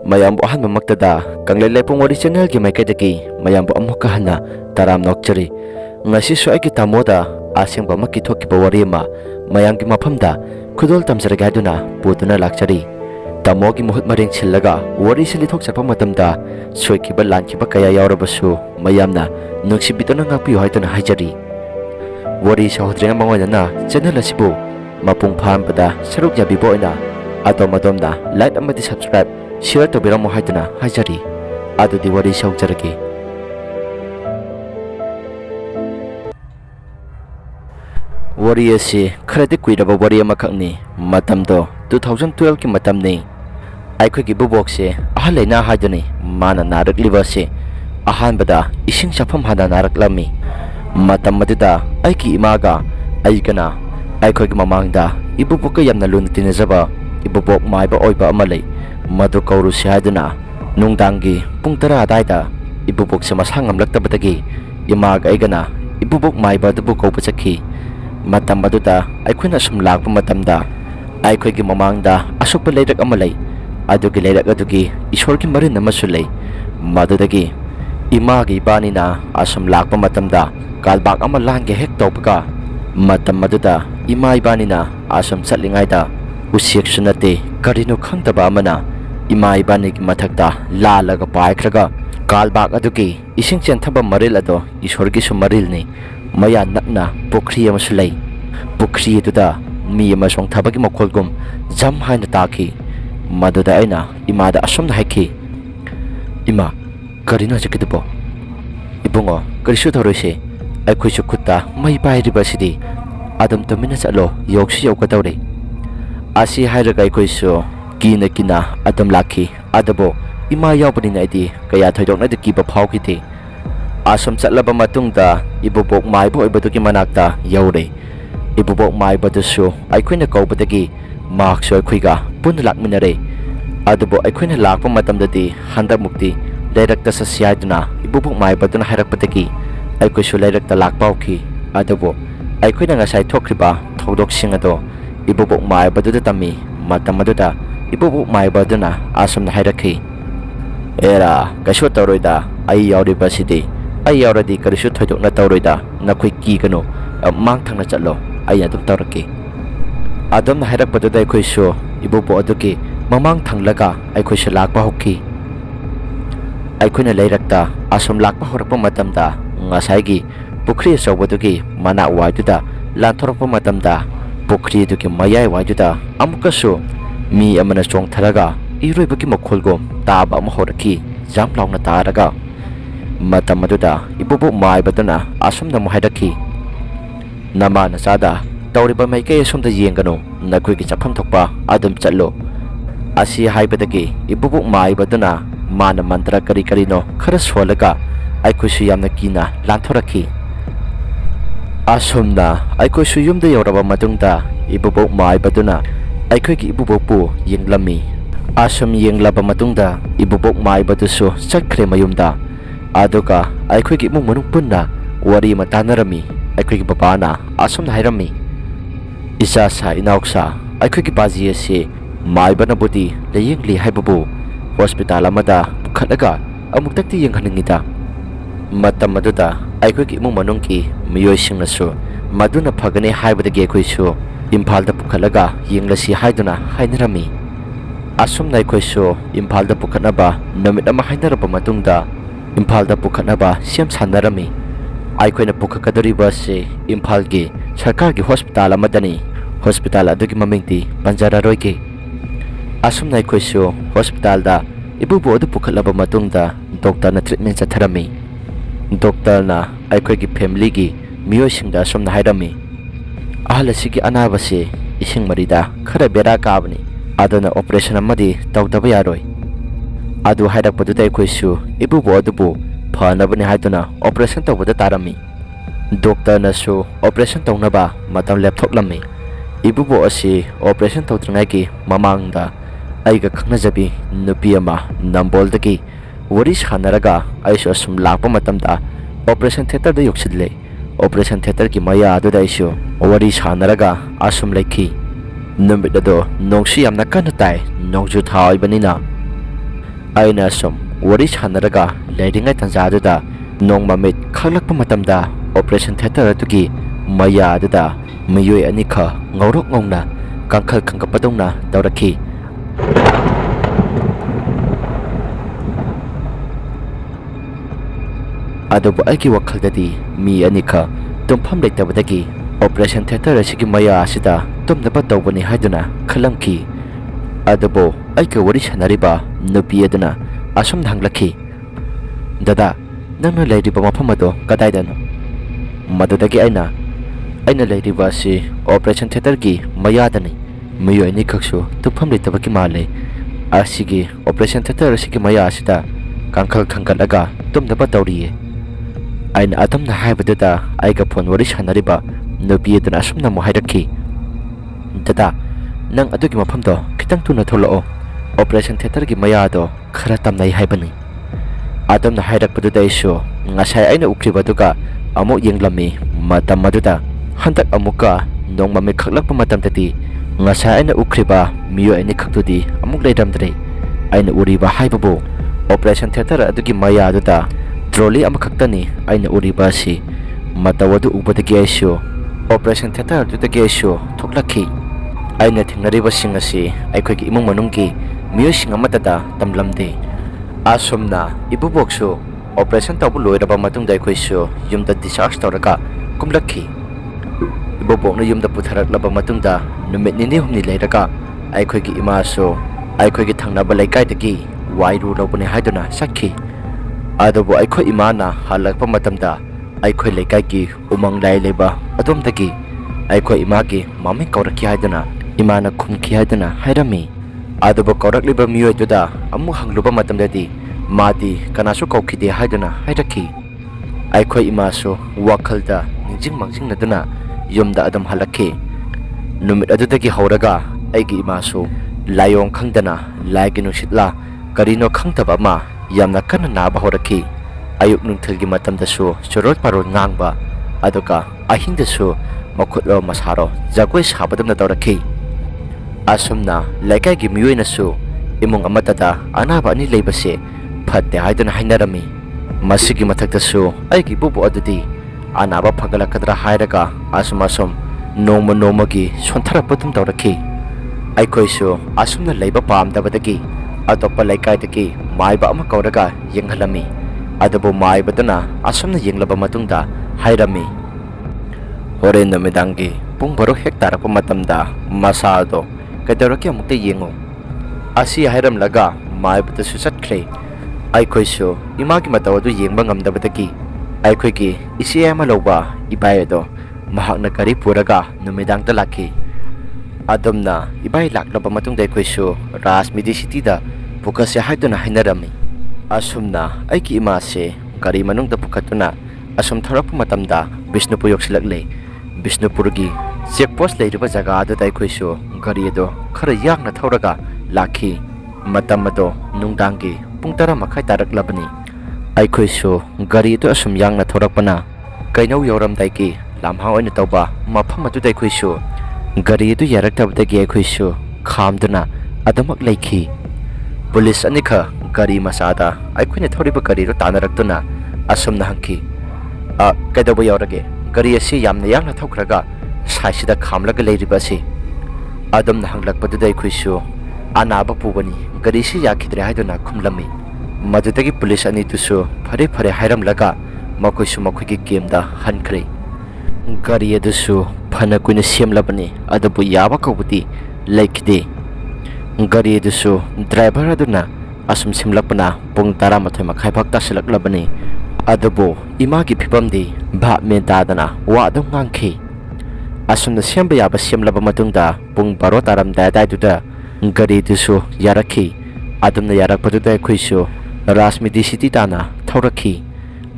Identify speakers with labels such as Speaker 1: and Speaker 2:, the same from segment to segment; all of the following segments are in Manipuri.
Speaker 1: mayambu ahan mamaktada kanglelai pung wari channel gi maikadaki mayambu amuka hana taram nokchari ngasi so ai ki tamoda aseng ba makki thokki ba wari ma mayam gi maphamda khudol tamsarga duna putuna lakchari tamo gi muhut maring chillaga wari sili thok chapa matamda soiki ba lanki ba kaya yawrabasu mayamna nungsi bitona ngakpi haituna hajari wari sahodrenga mangona channel asibu mapung phampada saruk yabi boina atom like amadi subscribe share to biramu haituna hajari adudi wari saujaragi wari asi kharadi kuiraba wari amakakni matamdo 2012 ki matamni aikhoi gi bubok se ahalaina haiduni mana narak libase ahanbada ising chafam hada narak lami matam madida aiki imaga aikana aikhoi gi mamangda ibubok yamna lun tinajaba ibubok maiba oiba amalai madu kauru se haduna nungdangi pung tara daida ibubok se masangam laktabadagi imaga aigana ibubok maiba dubu kaupa chakhi matam maduda aikhoina sum lakpa matamda aikhoi gi mamangda asukpa leirak amalai adugi leirak adugi ishor gi marin amasu lei madudagi imagi banina asum lakpa matamda kalbak ama lange hek topka matam maduda imai banina asum chatlingaida usiek sunate karino khangtaba amana imai bani gi mathakta lalaga paikhraga kalbak adugi ising chen thaba maril ado ishor gi sumaril ni maya nakna pokri amasu lei pokri tuda mi amasong thabagi mokholgum jam haina taki maduda aina imada asomna haiki ima karina jakidubo ibungo karishu thoroise aikhoi chukutta mai pai ribasidi adam tamina chalo yokshi yokatawre asi hairaga aikhoi so kina adam lakhi adabo ima yawbani naidi kaya thoidokna de kiba phawkiti asom chatlaba matungda ibubok maibo ibaduki manakta yaure ibubok maiba dusu aikhoina kaubadagi mark so aikhoiga pun lakminare adubo aikhoina lakpa matamdadi handak mukti leirakta sa siyaiduna ibubok maiba duna hairakpadagi aikhoi su leirakta lakpauki adubo aikhoina ngasai thokriba thodok ado ibubok maiba duda tami matamaduda ibubok maiba duna asomna hairakhi era kasho toroida ai yauribasidi ai yauradi karishu thoidokna toroida nakhoi ki kano mang thangna chatlo ai adum tawraki adum na hairak padu dai khoi sho ibubo aduki mamang thanglaga ai khoi se lakpa hokki ai khoina leirakta asom lakpa horakpa matamda ngasai gi pukri sobodugi mana waiduda lanthorpa matamda pukri duki mayai waiduda amukasu mi amana chong tharaga iroibaki mokholgom taba ma horaki jam launa taraga matam aduda ibubo mai baduna asomna mo haidaki nama na sada tawriba mai kay somda yengano nakhoi gi chapam thokpa adum chatlo asi haibadagi ibubo mai baduna mana mantra kari no khara solaga aikhoi su yamna kina lanthoraki asomna aikhoi su yumda yoraba matungda ibubo mai baduna aikhoi gi ibubo pu yenglami asam yenglaba matungda ibubok mai badusu chakre mayumda aduga aikhoi gi mung manung punna wari matanarami aikhoi gi babana asomna hairami isa sa inauksa aikhoi gi baji ase mai banabuti leyengli haibabu hospital amada khalaga amuktakti yenghaningida matam maduda aikhoi gi mung manung ki miyoi singnasu maduna phagane haibadagi aikhoi su imphal da pukhalaga yenglasi haiduna hainarami asum nai khoi so imphal da pukhanaba namit ama hainaraba matungda imphal da pukhanaba siam sanarami ai khoina pukhakadari ba se imphal gi sarkar gi hospital amadani hospital adugi mamingti panjara roike asum nai khoi so hospital da ibubu adu pukhalaba matungda doctor na treatment chatharami doctor na ai khoi gi family gi miyoi singda asum na hairami ahalasi gi anaba se ising marida khara bera kabani adana operation amadi tawdaba yaroi adu hairak padu dai khoisu ibubo adubu phanabani haiduna operation tawbada tarami doctor na su operation tawnaba matam lapthoklami ibubo asi operation tawtrangai ki mamangda aiga khangnajabi nupi ama namboldagi wari sanaraga aisu asum lakpa matamda operation theater da yoksidle operation theater ki maya adu daisu wari sanaraga asum laiki numit ado nongsi yamna kana tai nongju thai banina aina som wari chanaraga leidingai tanjadada nong mamit khalakpa matamda operation theater atugi maya adada miyoi anikha ngorok ngongna kangkhal khangkapadongna tawrakhi adobo aiki wakhaldadi mi anikha tumpham leitabadagi operation theater asigi maya asida tumnaba tawbani haiduna khalamki adobo aika wari chanariba nupi aduna asum hanglakhi dada nangna leiriba mafam ado kadaidano madudagi aina leiriba si operation theater gi mayadani miyoi ni khaksu tumpham leitabaki male asigi operation theater asigi maya asida kangkhal khangkalaga tumnaba tawriye aina atamna haibadada aiga phone wari chanariba nupi aduna asumna mo hairakhi dada nang adugi mafamdo khitang tuna tholao operation theater gi maya do khara tamnai haibani adamna hairakpadada isu ngasai aina ukribaduga amuk yenglami matam maduda hantak amuka nongma me khaklakpa matamtati ngasai aina ukriba miyo ani khaktudi amuk leiramdre aina uriba haibabu operation theater adugi maya duda trolley amakhaktani aina uriba si matawadu ubadagi isu operation theater dudagi isu thoklakhi aina thingnariba singasi aikhogi imung manungki miyo singamatata tamlamde asomna ibuboksu operation tabu loiraba matungda aikhoisu yumda discharge tawraka kumlakhi ibubokna yumda putharaklaba matungda numit nini humni leiraka aikhogi imaso aikhogi thangnaba laikai wairu lobune haiduna sakhi adobo aikhoi imana halakpa matamda aikhoi laikai ki umang lai leba adomdagi aikhoi imagi mami kaurakhi haiduna imana khumki haiduna hairami adobo kaurakliba miyoi duda amu hangluba matamdadi madi kanasu kaukhide haiduna hairakhi aikhoi imaso wakhalda ningjing mangjing naduna yumda adam halakhi numit adudagi hauraga aigi imaso layong khangdana laigi nusitla karino khangtaba ma yamna kana naba horakhi ayuk nungthilgi matamdasu chorot parol ngangba aduka ahingdasu makhutlo masaro jagoi sabadamna tawrakhi asumna laikai gi miyoinasu imung amatada anaba ani leibase phatte haiduna hainarami masigi mathaktasu aigi bubu adudi anaba phagalakadra hairaga asumasum nongmagi sontharapatum tawrakhi aikhoisu asumna leiba pamdabadagi atopa laikai maiba ama kauraga yenghalami adubu maibaduna asumna yenglaba matungda hairami horen namidangi pung barok hek tarapa matamda masado kadoraki amukta yengo asi hairam laga maibata susatkhle aikhoisu imagi matawadu yengba ngamdabadagi aikhoigi isi ama loba ibayedo mahakna kari puraga numidang talaki adamna ibai laklaba matungda aikhoisu Rajmidi city da pukase haiduna hainarami asumna aiki imase gari manungda pukatuna asum tharap matamda Bishnupur yoksilaklei Bishnupurgi checkpost leiriba jaga adada aikhoisu gari ado khara yakna thauraga lakhi matam ado nungdangi pung 10 taraklabani aikhoisu gari ado asum yakna thaurakpana kainau yoramdaiki lamhang oina tawba mafam adu aikhoisu gari adu yaraktabdagi aikhoisu khamduna adamak leikhi police anikha gari masada aikhoina thoriba gari ro tanaraktuna asumna hangki kaidaba yaurage gari asi yamna yakna thaukraga saisida khamlaga leiriba si adamna hanglakpadudai khuisu anaba pubani gari si yakhidre haiduna khumlami madudagi police ani tusu phare hairamlaga makhoisu makhoigi kemda hankhre gari adusu phana kuina semlabani adabu yaba kobudi laikide gari adusu driver aduna asum simlapana pung 11 phakta silaklabani adabu imagi phibamdi bha mentadana wa adum ngangkhi asumna semba yaba semlaba matungda pung 12 taramda daiduda gari dusu yarakhi adumna yarakpaduda khuisu Rajmidi city tana thaurakhi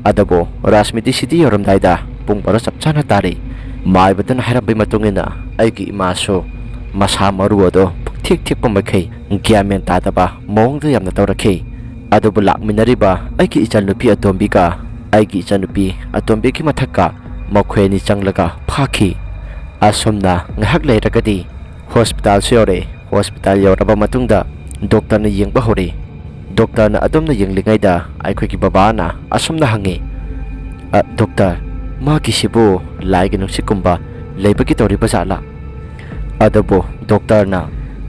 Speaker 1: adabu Rajmidi city yoramdaida pung 12 chapchana tari maibadana hairambai matungina aigi imaso masa maru ado thik pamakhai gyamen tadaba mongda yamna tawrakhi adubu lakminariba aigi ichanupi atombika aigi ichanupi atombiki mathakka makhweni changlaga phakhi asomna ngahak leiragadi hospital yore hospital yoraba matungda doctor na yengba hore ꯗꯣꯛꯇꯔꯅ ꯑꯗꯨꯝꯅ ꯌꯦꯡꯂꯤꯉꯩꯗ ꯑꯩꯈꯣꯏꯒꯤ ꯕꯕꯥꯅ ꯑꯁꯨꯝꯅ ꯍꯪꯉꯤ, ꯗꯣꯛꯇꯔ, ꯃꯥꯒꯤꯁꯤꯕꯨ ꯂꯥꯏꯒꯤ ꯅꯨꯡꯁꯤꯠꯀꯨꯝꯕ ꯂꯩꯕꯒꯤ ꯇꯧꯔꯤꯕ ꯖꯥꯠꯂꯥ? ꯑꯗꯨꯕꯨ ꯗꯣꯛꯇꯔꯅ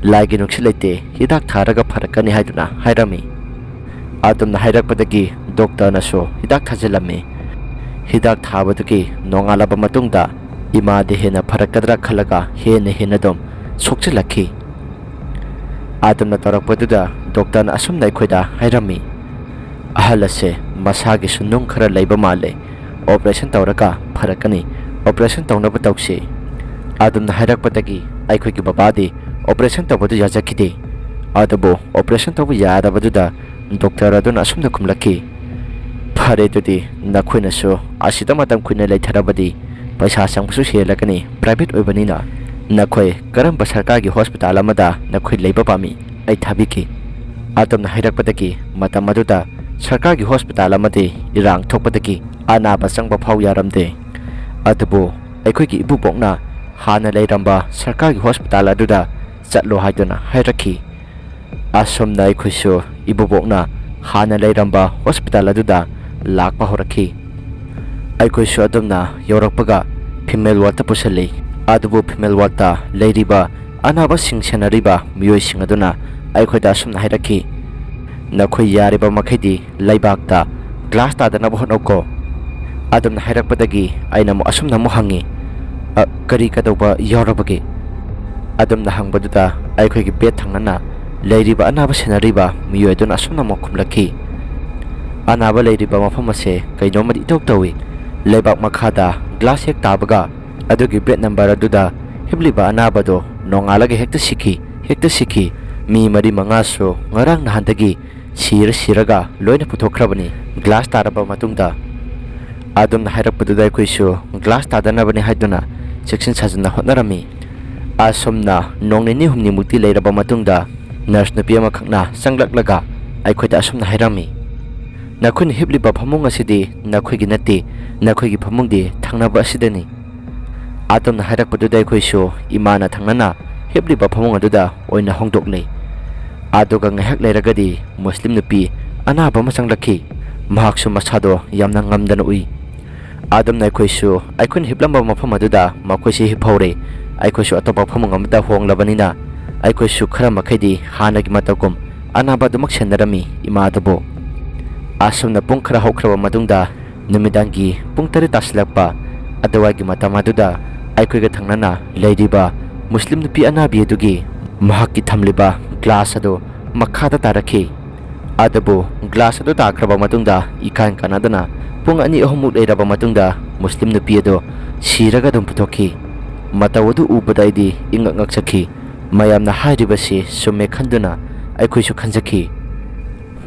Speaker 1: ꯂꯥꯏꯒꯤ ꯅꯨꯡꯁꯤꯠ ꯂꯩꯇꯦ, ꯍꯤꯗꯥꯛ ꯊꯥꯔꯒ ꯐꯔꯛꯀꯅꯤ ꯍꯥꯏꯗꯨꯅ ꯍꯥꯏꯔꯝꯃꯤ꯫ ꯑꯗꯨꯝꯅ ꯍꯥꯏꯔꯛꯄꯗꯒꯤ ꯗꯣꯛꯇꯔꯅꯁꯨ ꯍꯤꯗꯥꯛ ꯊꯥꯖꯤꯜꯂꯝꯃꯤ꯫ ꯍꯤꯗꯥꯛ ꯊꯥꯕꯗꯨꯒꯤ ꯅꯣꯡꯉꯥꯜꯂꯕ ꯃꯇꯨꯡꯗ ꯏꯃꯥꯗꯤ ꯍꯦꯟꯅ ꯐꯔꯛꯀꯗ꯭ꯔꯥ ꯈꯜꯂꯒ ꯍꯦꯟꯅ ꯑꯗꯨꯝ ꯁꯣꯛꯆꯤꯜꯂꯛꯈꯤ꯫ ꯑꯗꯨꯝꯅ ꯇꯧꯔꯛꯄꯗꯨꯗ ꯗꯣꯛꯇꯔꯅ ꯑꯁꯨꯝꯅ ꯑꯩꯈꯣꯏꯗ ꯍꯥꯏꯔꯝꯃꯤ, ꯑꯍꯜ ꯑꯁꯦ ꯃꯁꯥꯒꯤꯁꯨ ꯅꯨꯡ ꯈꯔ ꯂꯩꯕ ꯃꯥꯜꯂꯦ, ꯑꯣꯄꯔꯦꯁꯟ ꯇꯧꯔꯒ ꯐꯔꯛꯀꯅꯤ, ꯑꯣꯄꯔꯦꯁꯟ ꯇꯧꯅꯕ ꯇꯧꯁꯤ꯫ ꯑꯗꯨꯝꯅ ꯍꯥꯏꯔꯛꯄꯗꯒꯤ ꯑꯩꯈꯣꯏꯒꯤ ꯕꯕꯥꯗꯤ ꯑꯣꯄꯔꯦꯁꯟ ꯇꯧꯕꯗꯨ ꯌꯥꯖꯈꯤꯗꯦ꯫ ꯑꯗꯨꯕꯨ ꯑꯣꯄꯔꯦꯁꯟ ꯇꯧꯕ ꯌꯥꯗꯕꯗꯨꯗ ꯗꯣꯛꯇꯔ ꯑꯗꯨꯅ ꯑꯁꯨꯝꯅ ꯈꯨꯝꯂꯛꯈꯤ, ꯐꯔꯦ ꯑꯗꯨꯗꯤ ꯅꯈꯣꯏꯅꯁꯨ ꯑꯁꯤꯗ ꯃꯇꯝ ꯀꯨꯏꯅ ꯂꯩꯊꯔꯕꯗꯤ ꯄꯩꯁꯥ ꯆꯪꯕꯁꯨ ꯍꯦꯜꯂꯛꯀꯅꯤ, ꯄ꯭ꯔꯥꯏꯚꯦꯠ ꯑꯣꯏꯕꯅꯤꯅ ꯅꯈꯣꯏ ꯀꯔꯝꯕ ꯁꯔꯀꯥꯔꯒꯤ ꯍꯣꯁꯄꯤꯇꯥꯜ ꯑꯃꯗ ꯅꯈꯣꯏ ꯂꯩꯕ ꯄꯥꯝꯃꯤ, ꯑꯩ ꯊꯥꯕꯤꯈꯤ꯫ ꯑꯗꯨꯝꯅ ꯍꯥꯏꯔꯛꯄꯗꯒꯤ ꯃꯇꯝ ꯑꯗꯨꯗ ꯁꯔꯀꯥꯔꯒꯤ ꯍꯣꯁꯄꯤꯇꯥꯜ ꯑꯃꯗꯤ ꯏꯔꯥꯡ ꯊꯣꯛꯄꯗꯒꯤ ꯑꯅꯥꯕ ꯆꯪꯕ ꯐꯥꯎ ꯌꯥꯔꯝꯗꯦ꯫ ꯑꯗꯨꯕꯨ ꯑꯩꯈꯣꯏꯒꯤ ꯏꯕꯨꯕꯣꯛꯅ ꯍꯥꯟꯅ ꯂꯩꯔꯝꯕ ꯁꯔꯀꯥꯔꯒꯤ ꯍꯣꯁꯄꯤꯇꯥꯜ ꯑꯗꯨꯗ ꯆꯠꯂꯣ ꯍꯥꯏꯗꯨꯅ ꯍꯥꯏꯔꯛꯈꯤ꯫ ꯑꯁꯨꯝꯅ ꯑꯩꯈꯣꯏꯁꯨ ꯏꯕꯨꯕꯣꯛꯅ ꯍꯥꯟꯅ ꯂꯩꯔꯝꯕ ꯍꯣꯁꯄꯤꯇꯥꯜ ꯑꯗꯨꯗ ꯂꯥꯛꯄ ꯍꯧꯔꯛꯈꯤ꯫ ꯑꯩꯈꯣꯏꯁꯨ ꯑꯗꯨꯝꯅ ꯌꯧꯔꯛꯄꯒ ꯐꯤꯃꯦꯜ ꯋꯥꯔꯗꯇ ꯄꯨꯁꯤꯜꯂꯤ꯫ ꯑꯗꯨꯕꯨ ꯐꯤꯃꯦꯜ ꯋꯥꯔꯗꯇ ꯂꯩꯔꯤꯕ ꯑꯅꯥꯕꯁꯤꯡ ꯁꯦꯟꯅꯔꯤꯕ ꯃꯤꯑꯣꯏꯁꯤꯡ ꯑꯗꯨꯅ ꯑꯩꯈꯣꯏꯗ ꯑꯁꯨꯝꯅ ꯍꯥꯏꯔꯛꯈꯤ, ꯅꯈꯣꯏ ꯌꯥꯔꯤꯕ ꯃꯈꯩꯗꯤ ꯂꯩꯕꯥꯛꯇ ꯒ꯭ꯂꯥꯁ ꯇꯥꯗꯅꯕ ꯍꯣꯠꯅꯧꯀꯣ꯫ ꯑꯗꯨꯝꯅ ꯍꯥꯏꯔꯛꯄꯗꯒꯤ ꯑꯩꯅ ꯑꯁꯨꯝꯅ ꯍꯪꯉꯤ, ꯀꯔꯤ ꯀꯗꯧꯕ ꯌꯥꯎꯔꯕꯒꯦ? ꯑꯗꯨꯝꯅ ꯍꯪꯕꯗꯨꯗ ꯑꯩꯈꯣꯏꯒꯤ ꯕꯦꯠ ꯊꯪꯅꯅ ꯂꯩꯔꯤꯕ ꯑꯅꯥꯕ ꯁꯦꯟꯅꯔꯤꯕ ꯃꯤꯑꯣꯏ ꯑꯗꯨꯅ ꯑꯁꯨꯝꯅ ꯈꯨꯝꯂꯛꯈꯤ, ꯑꯅꯥꯕ ꯂꯩꯔꯤꯕ ꯃꯐꯝ ꯑꯁꯦ ꯀꯩꯅꯣꯝꯃꯗꯤ ꯏꯇꯧ ꯇꯧꯏ, ꯂꯩꯕꯥꯛ ꯃꯈꯥꯗ ꯒ꯭ꯂꯥꯁ ꯍꯦꯛ ꯇꯥꯕꯒ ꯑꯗꯨꯒꯤ ꯕꯦꯠ ꯅꯝꯕꯔ ꯑꯗꯨꯗ ꯍꯤꯞꯂꯤꯕ ꯑꯅꯥꯕꯗꯣ ꯅꯣꯡꯉꯥꯜꯂꯒ ꯍꯦꯛꯇ ꯁꯤꯈꯤ, ꯃꯤ 4-5ꯁꯨ ꯉꯔꯥꯡ ꯅꯍꯥꯟꯗꯒꯤ ꯁꯤꯔꯒ ꯂꯣꯏꯅ ꯄꯨꯊꯣꯛꯈ꯭ꯔꯕꯅꯤ ꯒ꯭ꯂꯥꯁ ꯇꯥꯔꯕ ꯃꯇꯨꯡꯗ꯫ ꯑꯗꯨꯝꯅ ꯍꯥꯏꯔꯛꯄꯗꯨꯗ ꯑꯩꯈꯣꯏꯁꯨ ꯒ꯭ꯂꯥꯁ ꯇꯥꯗꯅꯕꯅꯤ ꯍꯥꯏꯗꯨꯅ ꯆꯦꯛꯁꯤꯟ ꯁꯥꯖꯤꯟꯅ ꯍꯣꯠꯅꯔꯝꯃꯤ꯫ ꯑꯁꯨꯝꯅ ꯅꯣꯡ ꯅꯤꯅꯤ-ꯍꯨꯝꯅꯤꯃꯨꯛꯇꯤ ꯂꯩꯔꯕ ꯃꯇꯨꯡꯗ ꯅꯔꯁ ꯅꯨꯄꯤ ꯑꯃꯈꯛꯅ ꯆꯪꯂꯛꯂꯒ ꯑꯩꯈꯣꯏꯗ ꯑꯁꯨꯝꯅ ꯍꯥꯏꯔꯝꯃꯤ, ꯅꯈꯣꯏꯅ ꯍꯤꯞꯂꯤꯕ ꯐꯃꯨꯡ ꯑꯁꯤꯗꯤ ꯅꯈꯣꯏꯒꯤ ꯅꯠꯇꯦ, ꯅꯈꯣꯏꯒꯤ ꯐꯃꯨꯡꯗꯤ ꯊꯪꯅꯕ ꯑꯁꯤꯗꯅꯤ꯫ ꯑꯗꯨꯝꯅ ꯍꯥꯏꯔꯛꯄꯗꯨꯗ ꯑꯩꯈꯣꯏꯁꯨ ꯏꯃꯥꯅ ꯊꯪꯅꯅ ꯍꯤꯞꯂꯤꯕ ꯐꯃꯨꯡ ꯑꯗꯨꯗ ꯑꯣꯏꯅ ꯍꯣꯡꯗꯣꯛꯂꯦ꯫ ꯑꯗꯨꯒ ꯉꯥꯏꯍꯥꯛ ꯂꯩꯔꯒꯗꯤ ꯃꯨꯁꯂꯤꯝ ꯅꯨꯄꯤ ꯑꯅꯥꯕ ꯑꯃ ꯆꯪꯂꯛꯈꯤ꯫ ꯃꯍꯥꯛꯁꯨ ꯃꯁꯥꯗꯣ ꯌꯥꯝꯅ ꯉꯝꯗꯅ ꯎꯏ꯫ ꯑꯗꯨꯝꯅ ꯑꯩꯈꯣꯏꯁꯨ ꯑꯩꯈꯣꯏꯅ ꯍꯤꯞꯂꯝꯕ ꯃꯐꯝ ꯑꯗꯨꯗ ꯃꯈꯣꯏꯁꯤ ꯍꯤꯞꯍꯧꯔꯦ꯫ ꯑꯩꯈꯣꯏꯁꯨ ꯑꯇꯣꯞꯄ ꯐꯃꯨꯡ ꯑꯃꯗ ꯍꯣꯡꯂꯕꯅꯤꯅ ꯑꯩꯈꯣꯏꯁꯨ ꯈꯔ ꯃꯈꯩꯗꯤ ꯍꯥꯟꯅꯒꯤ ꯃꯇꯧꯒꯨꯝ ꯑꯅꯥꯕ ꯑꯗꯨꯃꯛ ꯁꯦꯟꯅꯔꯝꯃꯤ ꯏꯃꯥꯗꯨꯕꯨ꯫ ꯑꯁꯨꯝꯅ ꯄꯨꯡ ꯈꯔ ꯍꯧꯈ꯭ꯔꯕ ꯃꯇꯨꯡꯗ ꯅꯨꯃꯤꯗꯥꯡꯒꯤ ꯄꯨꯡ 8 ꯇꯥꯁꯤꯜꯂꯛꯄ ꯑꯗꯨꯋꯥꯏꯒꯤ ꯃꯇꯝ ꯑꯗꯨꯗ ꯑꯩꯈꯣꯏꯒ ꯊꯪꯅꯅ ꯂꯩꯔꯤꯕ ꯃꯨꯁꯂꯤꯝ ꯅꯨꯄꯤ ꯑꯅꯥꯕꯤ ꯑꯗꯨꯒꯤ ꯃꯍꯥꯛꯀꯤ ꯊꯝꯂꯤꯕ ꯒ꯭ꯂꯥꯁ ꯑꯗꯨ ꯃꯈꯥꯗ ꯇꯥꯔꯛꯈꯤ꯫ ꯑꯗꯨꯕꯨ ꯒ꯭ꯂꯥꯁ ꯑꯗꯨ ꯇꯥꯈ꯭ꯔꯕ ꯃꯇꯨꯡꯗ ꯏꯀꯥꯟ ꯀꯥꯟꯅꯗꯅ ꯄꯨꯡ 2-3ꯃꯨꯛ ꯂꯩꯔꯕ ꯃꯇꯨꯡꯗ ꯃꯨꯁꯂꯤꯝ ꯅꯨꯄꯤ ꯑꯗꯨ ꯁꯤꯔꯒ ꯑꯗꯨꯝ ꯄꯨꯊꯣꯛꯈꯤ꯫ ꯃꯇꯧ ꯑꯗꯨ ꯎꯕꯗ ꯑꯩꯗꯤ ꯏꯉꯛ ꯉꯛꯆꯈꯤ꯫ ꯃꯌꯥꯝꯅ ꯍꯥꯏꯔꯤꯕꯁꯤ ꯆꯨꯝꯃꯦ ꯈꯟꯗꯨꯅ ꯑꯩꯈꯣꯏꯁꯨ ꯈꯟꯖꯈꯤ꯫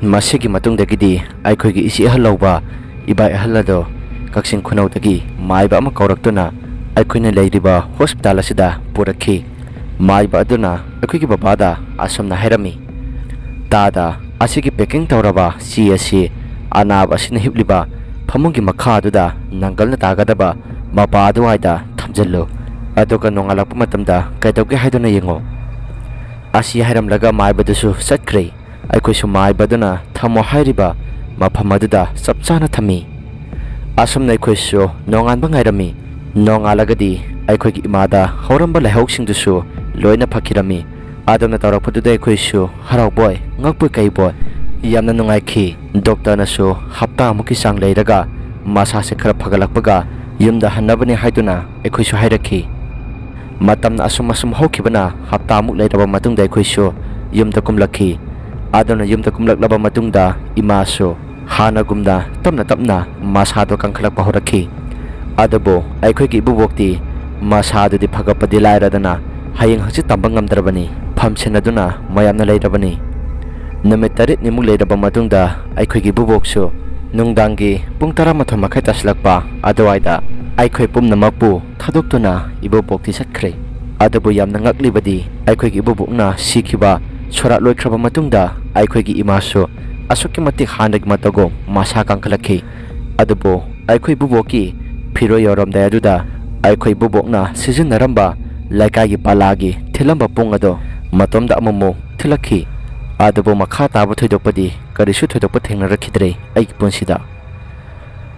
Speaker 1: ꯃꯁꯤꯒꯤ ꯃꯇꯨꯡꯗꯒꯤꯗꯤ ꯑꯩꯈꯣꯏꯒꯤ ꯏꯆꯦ ꯑꯍꯜ ꯂꯧꯕ ꯏꯕꯥꯏ ꯑꯍꯜ ꯑꯗꯣ ꯀꯛꯆꯤꯡ ꯈꯨꯅꯧꯗꯒꯤ ꯃꯥꯏꯕ ꯑꯃ ꯀꯧꯔꯛꯇꯨꯅ ꯑꯩꯈꯣꯏꯅ ꯂꯩꯔꯤꯕ ꯍꯣꯁꯄꯤꯇꯥꯜ ꯑꯁꯤꯗ ꯄꯨꯔꯛꯈꯤ꯫ ꯃꯥꯏꯕ ꯑꯗꯨꯅ ꯑꯩꯈꯣꯏꯒꯤ ꯕꯕꯥꯗ ꯑꯁꯨꯝꯅ ꯍꯥꯏꯔꯝꯃꯤ, ꯇꯥꯗ, ꯑꯁꯤꯒꯤ ꯄꯦꯀꯤꯡ ꯇꯧꯔꯕ ꯆꯦ ꯑꯁꯤ ꯑꯅꯥꯕ ꯑꯁꯤꯅ ꯍꯤꯞꯂꯤꯕ ꯐꯃꯨꯡꯒꯤ ꯃꯈꯥ ꯑꯗꯨꯗ ꯅꯪꯒꯜꯅ ꯇꯥꯒꯗꯕ ꯃꯄꯥ ꯑꯗꯨꯋꯥꯏꯗ ꯊꯝꯖꯤꯜꯂꯨ, ꯑꯗꯨꯒ ꯅꯣꯡꯉꯥꯜꯂꯛꯄ ꯃꯇꯝꯗ ꯀꯩꯗꯧꯒꯦ ꯍꯥꯏꯗꯨꯅ ꯌꯦꯡꯉꯨ꯫ ꯑꯁꯤ ꯍꯥꯏꯔꯝꯂꯒ ꯃꯥꯏꯕꯗꯨꯁꯨ ꯆꯠꯈ꯭ꯔꯦ꯫ ꯑꯩꯈꯣꯏꯁꯨ ꯃꯥꯏꯕꯗꯨꯅ ꯊꯝꯃꯣ ꯍꯥꯏꯔꯤꯕ ꯃꯐꯝ ꯑꯗꯨꯗ ꯆꯞ ꯆꯥꯅ ꯊꯝꯃꯤ꯫ ꯑꯁꯨꯝꯅ ꯑꯩꯈꯣꯏꯁꯨ ꯅꯣꯡꯉꯥꯟꯕ ꯉꯥꯏꯔꯝꯃꯤ꯫ ꯅꯣꯡꯉꯥꯜꯂꯒꯗꯤ ꯑꯩꯈꯣꯏꯒꯤ ꯏꯃꯥꯗ ꯍꯧꯔꯝꯕ ꯂꯥꯏꯍꯧꯁꯤꯡꯗꯨꯁꯨ ꯂꯣꯏꯅ ꯐꯈꯤꯔꯝꯃꯤ꯫ ꯑꯗꯨꯝꯅ ꯇꯧꯔꯛꯄꯗꯨꯗ ꯑꯩꯈꯣꯏꯁꯨ ꯍꯔꯥꯎꯕꯣꯏ ꯉꯛꯄꯣꯏ ꯀꯩꯕꯣꯏ ꯌꯥꯝꯅ ꯅꯨꯡꯉꯥꯏꯈꯤ꯫ ꯗꯣꯛꯇꯔꯅꯁꯨ ꯍꯞꯇꯥꯃꯨꯛꯀꯤ ꯆꯥꯡ ꯂꯩꯔꯒ ꯃꯁꯥꯁꯦ ꯈꯔ ꯐꯒꯠꯂꯛꯄꯒ ꯌꯨꯝꯗ ꯍꯟꯅꯕꯅꯤ ꯍꯥꯏꯗꯨꯅ ꯑꯩꯈꯣꯏꯁꯨ ꯍꯥꯏꯔꯛꯈꯤ꯫ ꯃꯇꯝꯅ ꯑꯁꯨꯝ ꯍꯧꯈꯤꯕꯅ ꯍꯞꯇꯥꯃꯨꯛ ꯂꯩꯔꯕ ꯃꯇꯨꯡꯗ ꯑꯩꯈꯣꯏꯁꯨ ꯌꯨꯝꯗ ꯀꯨꯝꯂꯛꯈꯤ꯫ ꯑꯗꯨꯅ ꯌꯨꯝꯗ ꯀꯨꯝꯂꯛꯂꯕ ꯃꯇꯨꯡꯗ ꯏꯃꯥꯁꯨ ꯍꯥꯟꯅꯒꯨꯝꯅ ꯇꯞꯅ ꯃꯁꯥꯗꯣ ꯀꯟꯈꯠꯂꯛꯄ ꯍꯧꯔꯛꯈꯤ꯫ ꯑꯗꯨꯕꯨ ꯑꯩꯈꯣꯏꯒꯤ ꯏꯕꯨꯕꯣꯛꯇꯤ ꯃꯁꯥꯗꯨꯗꯤ ꯐꯒꯠꯄꯗꯤ ꯂꯥꯏꯔꯗꯅ ꯍꯌꯦꯡ ꯍꯪꯆꯤꯠ ꯇꯝꯕ ꯉꯝꯗ꯭ꯔꯕꯅꯤ, ꯐꯝꯁꯤꯟꯅꯗꯨꯅ ꯃꯌꯥꯝꯅ ꯂꯩꯔꯕꯅꯤ꯫ ꯅꯨꯃꯤꯠ 8ꯅꯤꯃꯨꯛ ꯂꯩꯔꯕ ꯃꯇꯨꯡꯗ ꯑꯩꯈꯣꯏꯒꯤ ꯏꯕꯨꯕꯣꯛꯁꯨ ꯅꯨꯡꯗꯥꯡꯒꯤ ꯄꯨꯡ 12:30 ꯇꯥꯁꯤꯜꯂꯛꯄ ꯑꯗꯨꯋꯥꯏꯗ ꯑꯩꯈꯣꯏ ꯄꯨꯝꯅꯃꯛꯄꯨ ꯊꯥꯗꯣꯛꯇꯨꯅ ꯏꯕꯨꯕꯣꯛꯇꯤ ꯆꯠꯈ꯭ꯔꯦ꯫ ꯑꯗꯨꯕꯨ ꯌꯥꯝꯅ ꯉꯛꯂꯤꯕꯗꯤ ꯑꯩꯈꯣꯏꯒꯤ ꯏꯕꯨꯕꯣꯛꯅ ꯁꯤꯈꯤꯕ ꯁꯣꯔꯥꯠ ꯂꯣꯏꯈ꯭ꯔꯕ ꯃꯇꯨꯡꯗ ꯑꯩꯈꯣꯏꯒꯤ ꯏꯃꯥꯁꯨ ꯑꯁꯨꯛꯀꯤ ꯃꯇꯤꯛ ꯍꯥꯟꯅꯒꯤ ꯃꯇꯧꯒꯨꯝ ꯃꯁꯥ ꯀꯟꯈꯠꯂꯛꯈꯤ꯫ ꯑꯗꯨꯕꯨ ꯑꯩꯈꯣꯏ ꯏꯕꯨꯕꯣꯛꯀꯤ ꯐꯤꯔꯣꯏ ꯌꯧꯔꯝꯗꯥꯏ ꯑꯗꯨꯗ ꯑꯩꯈꯣꯏ ꯏꯕꯨꯕꯣꯛꯅ ꯁꯤꯖꯤꯟꯅꯔꯝꯕ ꯂꯩꯀꯥꯏꯒꯤ ꯄꯥꯂꯥꯒꯤ ꯊꯤꯜꯂꯝꯕ ꯄꯨꯡ ꯑꯗꯣ ꯃꯇꯣꯝꯗ ꯑꯃꯨꯛ ꯊꯤꯜꯂꯛꯈꯤ꯫ ꯑꯗꯨꯕꯨ ꯃꯈꯥ ꯇꯥꯕ ꯊꯣꯏꯗꯣꯛꯄꯗꯤ ꯀꯔꯤꯁꯨ ꯊꯣꯏꯗꯣꯛꯄ ꯊꯦꯡꯅꯔꯛꯈꯤꯗ꯭ꯔꯦ ꯑꯩꯒꯤ ꯄꯨꯟꯁꯤꯗ꯫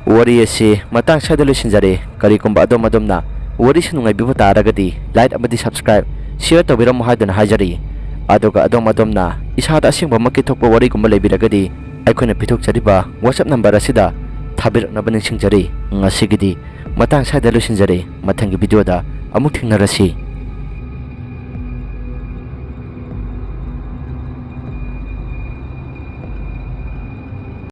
Speaker 1: ꯋꯥꯔꯤ ꯑꯁꯤ ꯃꯇꯥꯡ ꯁ꯭ꯋꯥꯏꯗ ꯂꯣꯏꯁꯤꯟꯖꯔꯦ꯫ ꯀꯔꯤꯒꯨꯝꯕ ꯑꯗꯣꯝꯅ ꯋꯥꯔꯤꯁꯤ ꯅꯨꯡꯉꯥꯏꯕꯤꯕ ꯇꯥꯔꯒꯗꯤ ꯂꯥꯏꯛ ꯑꯃꯗꯤ ꯁꯕꯁꯀ꯭ꯔꯥꯏꯕ ꯁꯤꯌꯔ ꯇꯧꯕꯤꯔꯝꯃꯨ ꯍꯥꯏꯗꯨꯅ ꯍꯥꯏꯖꯔꯤ꯫ ꯑꯗꯨꯒ ꯑꯗꯣꯝꯅ ꯏꯁꯥꯗ ꯑꯁꯦꯡꯕꯃꯛꯀꯤ ꯊꯣꯛꯄ ꯋꯥꯔꯤꯒꯨꯝꯕ ꯂꯩꯕꯤꯔꯒꯗꯤ ꯑꯩꯈꯣꯏꯅ ꯄꯤꯊꯣꯛꯆꯔꯤꯕ WhatsApp ꯅꯝꯕꯔ ꯑꯁꯤꯗ ꯊꯥꯕꯤꯔꯛꯅꯕ ꯅꯤꯡꯁꯤꯡꯖꯔꯤ꯫ ꯉꯁꯤꯒꯤꯗꯤ ꯃꯇꯥꯡ ꯁ꯭ꯋꯥꯏꯗ ꯂꯣꯏꯁꯤꯟꯖꯔꯦ꯫ ꯃꯊꯪꯒꯤ ꯚꯤꯗꯤꯑꯣꯗ ꯑꯃꯨꯛ ꯊꯦꯡꯅꯔꯁꯤ꯫